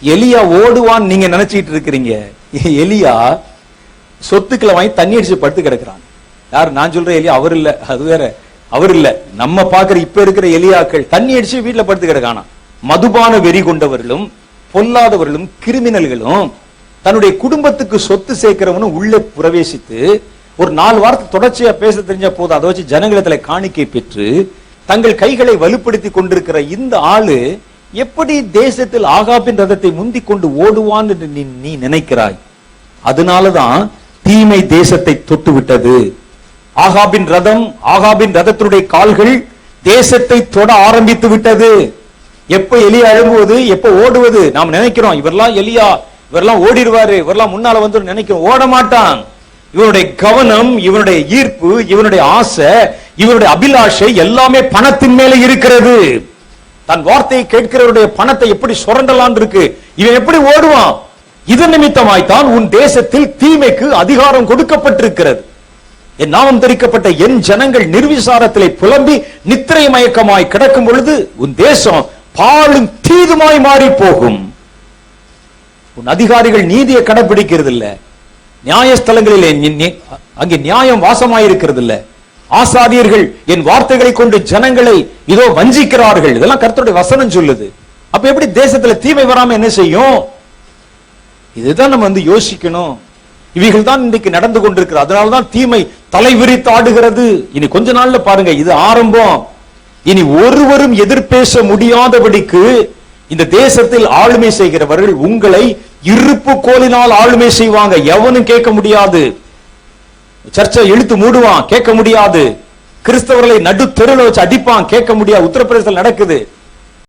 எலியா ஓடுவான் நீங்க நினைச்சிட்டு இருக்கிறீங்க. எலியா சொத்துக்களை வாங்கி தண்ணி அடிச்சு படுத்து கிடக்குறான். யார்? நான் சொல்ற எலியா அவர் இல்ல, அது வேற. அவர் இல்ல, நம்ம பாக்குற இப்ப இருக்கிற எலியாக்கள் தண்ணி அடிச்சு வீட்டுல படுத்து கிடக்கானா. மதுபான வெறி கொண்டவர்களும் பொல்லாதவர்களும் கிரிமினல்களும் தன்னுடைய குடும்பத்துக்கு சொத்து சேர்க்கிறவனும் உள்ளே பிரவேசித்து ஒரு 4 வாரத்தை தொடர்ச்சியா பேச தெரிஞ்ச போது அதை வச்சு ஜனங்களிடத்துல காணிக்கை பெற்று தங்கள் கைகளை வலுப்படுத்தி கொண்டிருக்கிற இந்த ஆளு எப்படி தேசத்தில் ஆகாபின் ரதத்தை முந்திக் கொண்டு ஓடுவான் என்று நீ நினைக்கிறாய்? அதனாலதான் தீமை தேசத்தை தொட்டு விட்டது. ஆகாபின் ரதத்தினுடைய கால்கள் தேசத்தை தொட ஆரம்பித்து விட்டது. எப்ப எலியா எழும்புவது, எப்ப ஓடுவது? நாம் நினைக்கிறோம் இவரெல்லாம் எலியா, இவரெல்லாம் ஓடிடுவாரு, இவரெல்லாம் முன்னால வந்து நினைக்கிறோம். ஓட மாட்டான். இவனுடைய கவனம், இவனுடைய ஈர்ப்பு, இவனுடைய ஆசை, இவனுடைய அபிலாஷை எல்லாமே பணத்தின் மேல இருக்கிறது. தன் வார்த்தையை கேட்கிறவருடைய பணத்தை எப்படி சுரண்டலாம் இருக்கு. இவன் எப்படி ஓடுவான்? இதன் நிமித்தமாய்த்தான் உன் தேசத்தில் தீமைக்கு அதிகாரம் கொடுக்கப்பட்டிருக்கிறது. என் நாமம் தரிக்கப்பட்ட என் ஜனங்கள் நிர்விசாரத்திலே புலம்பி நித்திரை மயக்கமாய் கிடக்கும் பொழுது உன் தேசம் பாலும் தீதுமாய் மாறி போகும். உன் அதிகாரிகள் நீதியை கடைபிடிக்கிறது இல்ல. நியாயஸ்தலங்களிலே அங்கே நியாயம் வாசமாயிருக்கிறது இல்ல. ஆசாரியர்கள் என் வார்த்தைகளை கொண்டு ஜனங்களை இதோ வஞ்சிக்கிறார்கள். இதெல்லாம் கர்த்தருடைய வசனம் சொல்லுது. அப்ப எப்படி தேசத்துல தீமை வராம என்ன செய்யும்? இதுதான் நம்ம வந்து யோசிக்கணும். இவைகள் தான் இன்றைக்கு நடந்து கொண்டிருக்கிறது. அதனாலதான் தீமை தலைவிரித்து ஆடுகிறது. இனி கொஞ்ச நாள்ல பாருங்க, இது ஆரம்பம். இனி ஒருவரும் எதிர்பேச முடியாதபடிக்கு இந்த தேசத்தில் ஆளுமை செய்கிறவர்கள் உங்களை இருப்பு கோலினால் ஆளுமை செய்வாங்க. எவனும் கேட்க முடியாது. சர்ச்சை இழுத்து மூடுவான், கேட்க முடியாது. கிறிஸ்தவர்களை நடு தெருவில் வச்சு அடிப்பான், கேட்க முடியாது. உத்தரப்பிரதேசத்தில் நடக்குது.